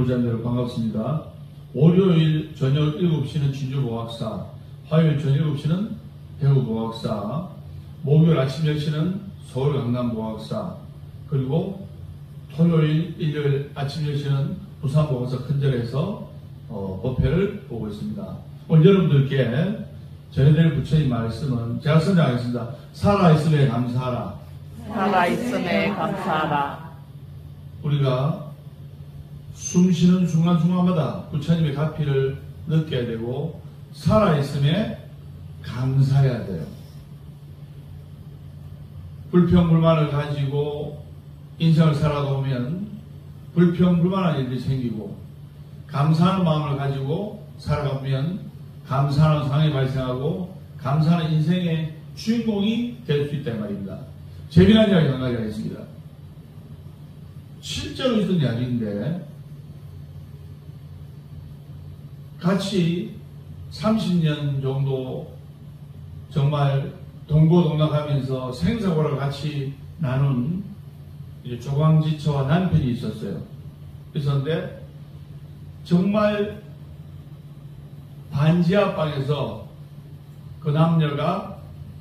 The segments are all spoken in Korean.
배우자님들 반갑습니다. 월요일 저녁 7시는 진주보학사, 화요일 저녁 7시는 대구보학사, 목요일 아침 10시는 서울 강남보학사, 그리고 토요일, 일요일 아침 10시는 부산보학사 큰절에서 법회를 보고 있습니다. 오늘 여러분들께 전해드릴 부처님 말씀은 제가 선정하겠습니다. 살아있음에 감사하라. 살아있음에 감사하라. 우리가 숨 쉬는 순간순간마다 부처님의 가피를 느껴야 되고 살아있음에 감사해야 돼요. 불평불만을 가지고 인생을 살아가보면 불평불만한 일이 생기고 감사하는 마음을 가지고 살아가보면 감사하는 상황이 발생하고 감사하는 인생의 주인공이 될 수 있다는 말입니다. 재미난 이야기 한 가지 하겠습니다. 실제로 있었던 이야기인데 같이 30년 정도 정말 동고동락하면서 생사고를 같이 나눈 조광지처와 남편이 있었어요. 있었는데 정말 반지하방에서 그 남녀가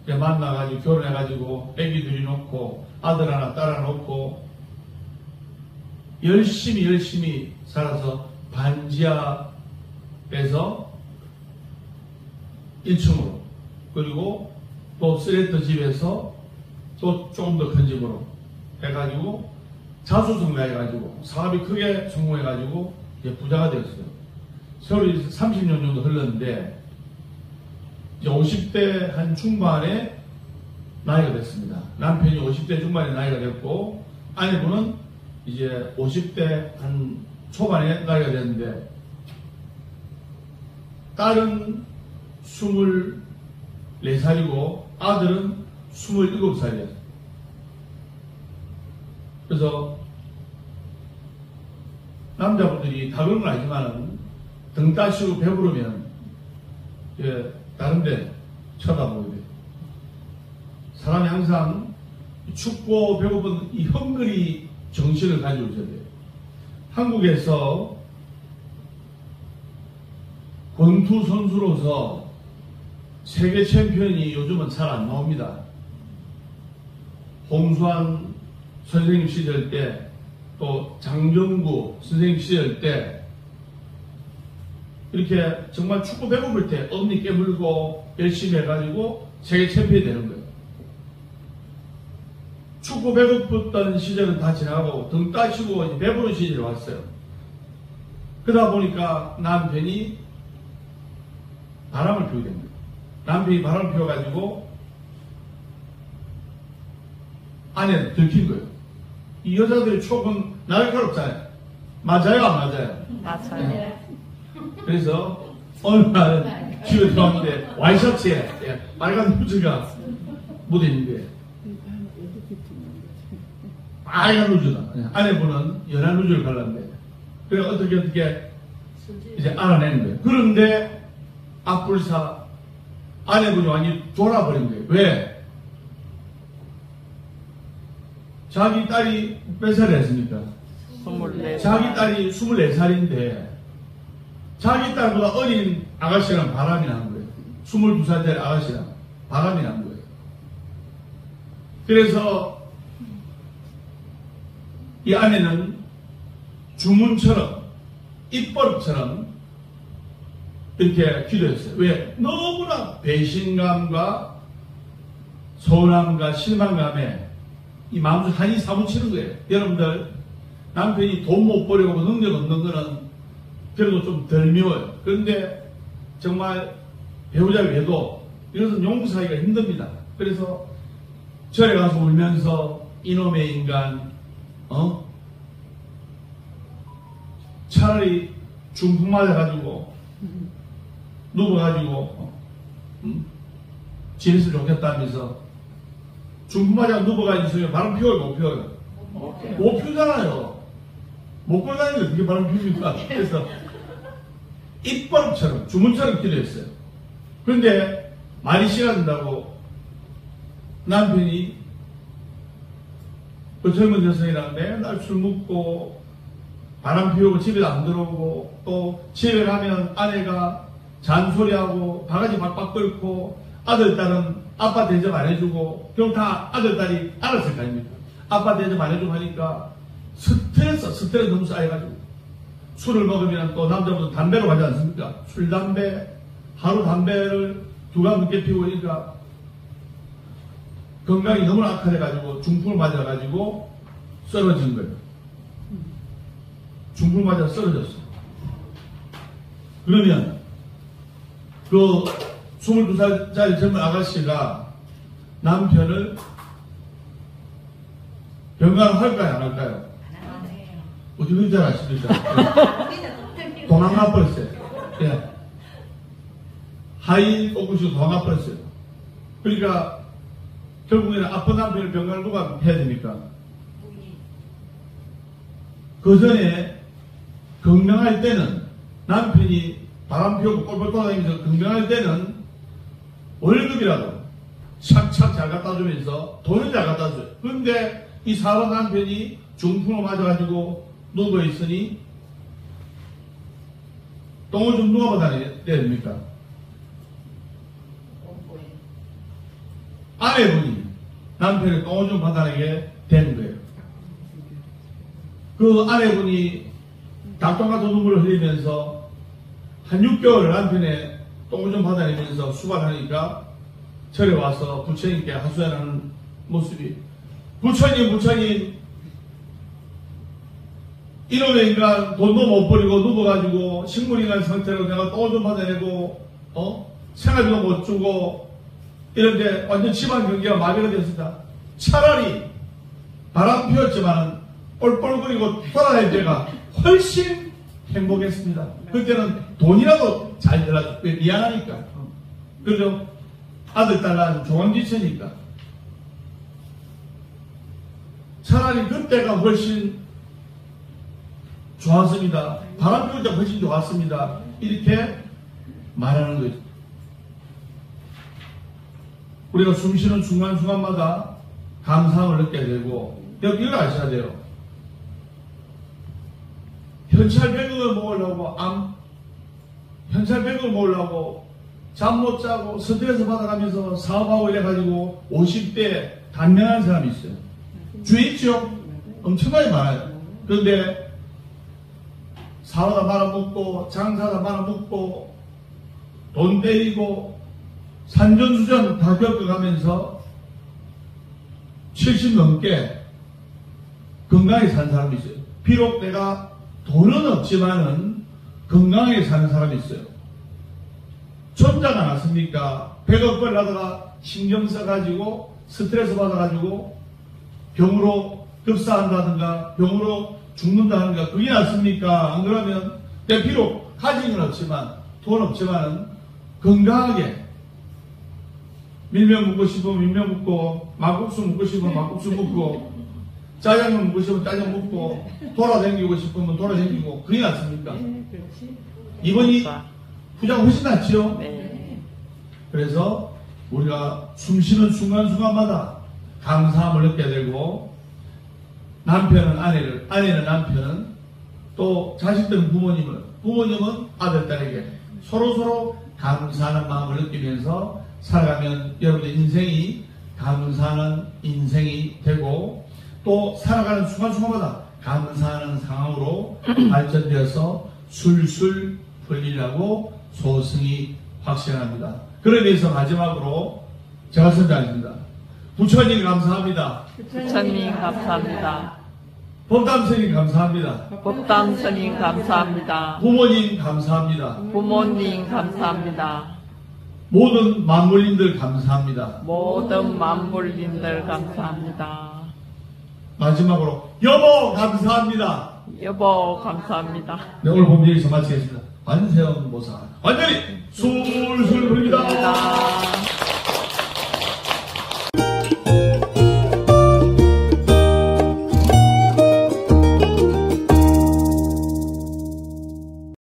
만나가지고 결혼해가지고 애기 둘이 놓고 아들 하나 딸 하나 놓고 열심히 살아서 반지하에서 1층으로 그리고 또 쓰레터 집에서 또 조금 더 큰 집으로 해가지고 자수성가해가지고 사업이 크게 성공해가지고 이제 부자가 되었어요. 세월이 30년 정도 흘렀는데 이제 50대 한 중반에 나이가 됐습니다. 남편이 50대 중반에 나이가 됐고 아내분은 이제 50대 한 초반에 나이가 됐는데 딸은 24살이고 아들은 27살이었어요. 그래서 남자분들이 다 그런 건 아니지만은 등 따시고 배부르면 다른 데 쳐다보게 돼요. 사람이 항상 춥고 배고픈 이 헝그리 정신을 가지고 있어야 돼요. 한국에서 권투 선수로서 세계 챔피언이 요즘은 잘 안 나옵니다. 홍수환 선생님 시절 때, 또 장정구 선생님 시절 때, 이렇게 정말 춥고 배고플 때 엄니 깨물고 열심히 해가지고 세계 챔피언이 되는 거예요. 춥고 배고팠던 시절은 다 지나가고 등 따시고 배부른 시절이 왔어요. 그러다 보니까 남편이 바람을 피우게 됩니다. 남편이 바람을 피워가지고 아내를 들킨 거예요. 이 여자들의 촉은 날카롭잖아요. 맞아요, 안 맞아요? 맞아요. 네. 그래서 어느 날 집에 들어왔는데 와이셔츠에 빨간 루즈가 묻어있는데 빨간 루즈다. 아내분은 연한 루즈를 발랐는데 그래 어떻게 이제 알아내는 거예요. 그런데 앞불사 아내분이 완전히 돌아버린 거예요. 왜? 자기 딸이 몇 살이 했습니까? 24살. 자기 딸이 24살인데 자기 딸보다 어린 아가씨랑 바람이 난 거예요. 22살짜리 아가씨랑 바람이 난 거예요. 그래서 이 아내는 주문처럼 입버릇처럼 이렇게 기도했어요. 왜? 너무나 배신감과 서운함과 실망감에 이 마음속에 한이 사무치는 거예요. 여러분들 남편이 돈 못 벌이고 능력 없는 거는 그래도 좀 덜 미워요. 그런데 정말 배우자 외에도 이것은 용서하기가 힘듭니다. 그래서 절에 가서 울면서 이놈의 인간 차라리 중풍 맞아가지고 누워가지고 지냈으면 좋겠다면서 중풍 맞아 누워가지고 바람 피워요, 못 피워요? 못 피우잖아요. 못 걸다니는데 어떻게 바람 피웁니까? 그래서 입버릇처럼 주문처럼 기도했어요. 그런데 말이 시간된다고 남편이 그 젊은 여성이랑 맨날 술 먹고 바람 피우고 집에 안 들어오고, 또 집에 가면 아내가 잔소리하고 바가지 박박 끓고, 아들, 딸은 아빠 대접 안 해주고, 결국 다 아들, 딸이 알았을 거 아닙니까? 아빠 대접 안 해주고 하니까 스트레스 너무 쌓여가지고, 술을 먹으면 또 남자분들 담배로 가지 않습니까? 술, 담배, 하루 담배를 2간 넘게 피우고 있으니까 건강이 너무 악화돼가지고 중풍을 맞아가지고 쓰러진 거예요. 중풍을 맞아 쓰러졌어. 그러면 그 22살짜리 젊은 아가씨가 남편을 병간을 할까요? 안 할까요? 어디 그런 줄 아십니까? 도망가 버렸어요. 예. 하인 오구시고 도망가 버렸어요. 그러니까 결국에는 아픈 남편을 병간을 누가 해야 됩니까? 그 전에 건강할 때는 남편이 바람 피우고 꼴볼 돌아다니면서 건강할 때는 월급이라도 착착 잘 갖다 주면서 돈을 잘 갖다 줘요. 그런데 이 사람 남편이 중풍을 맞아가지고 누워있으니 똥을 좀 누가 받아내야 됩니까? 아내분이 남편의 똥을 좀 받아내게 된 거예요. 그 아내분이 닭똥 같은 눈물을 흘리면서 한 6개월 남편의 똥을 좀 받아내면서 수발하니까 절에 와서 부처님께 하소연하는 모습이, 부처님 이놈의 인간 돈도 못 버리고 누워가지고 식물인간 상태로 내가 똥을 좀 받아내고 생활비도 못 주고 이런데 완전 집안 경기가 마비가 됐습니다. 차라리 바람 피웠지만 뻘뻘거리고 돌아다닐 때가 훨씬 행복했습니다. 그때는 돈이라도 잘 들어줘. 미안하니까. 그래서 아들, 딸은 조강지체니까. 차라리 그때가 훨씬 좋았습니다. 바람 피울 때 훨씬 좋았습니다. 이렇게 말하는 거죠. 우리가 숨 쉬는 순간순간마다 감사함을 느껴야 되고, 이걸 아셔야 돼요. 현찰백을 먹으려고 현찰백을 먹으려고 잠 못 자고 스트레스 받아가면서 사업하고 이래가지고 50대 단명한 사람이 있어요. 주위에 있죠? 엄청나게 많아요. 그런데 사업하다 말아먹고 장사하다 말아먹고 돈 때리고 산전수전 다 겪어가면서 70 넘게 건강하게 사는 사람이 있어요. 비록 내가 돈은 없지만은 건강하게 사는 사람이 있어요. 전자가 났습니까? 100억 벌려다가 신경 써가지고 스트레스 받아가지고 병으로 급사한다든가 병으로 죽는다든가 그게 낫습니까? 안 그러면 내 비록 가진 건 없지만 돈 없지만은 건강하게 밀면 먹고 싶으면 밀면 먹고 막국수 먹고 싶으면 막국수 먹고 짜장면 먹고 싶으면 짜장 먹고 돌아다니고 싶으면 돌아다니고 그게 낫습니까? 이번이 후자가 훨씬 낫죠? 네. 그래서 우리가 숨쉬는 순간순간마다 감사함을 느껴야 되고 남편은 아내는 남편은 또 자식들은 부모님은 아들, 딸에게 서로 감사하는 마음을 느끼면서 살아가면 여러분의 인생이 감사하는 인생이 되고 또 살아가는 순간순간마다 감사하는 상황으로 발전되어서 술술 풀리라고 소승이 확신합니다. 그러기 위해서 마지막으로 제가 선정하겠습니다. 부처님 감사합니다. 부처님 감사합니다. 법담 스님 감사합니다. 법담 스님 감사합니다. 부모님 감사합니다. 부모님 감사합니다. 모든 만물인들 감사합니다. 모든 만물님들 감사합니다. 마지막으로 여보 감사합니다. 여보 감사합니다. 네, 오늘 본문 여기서 마치겠습니다. 관세음보살 완전히 술술 부릅니다.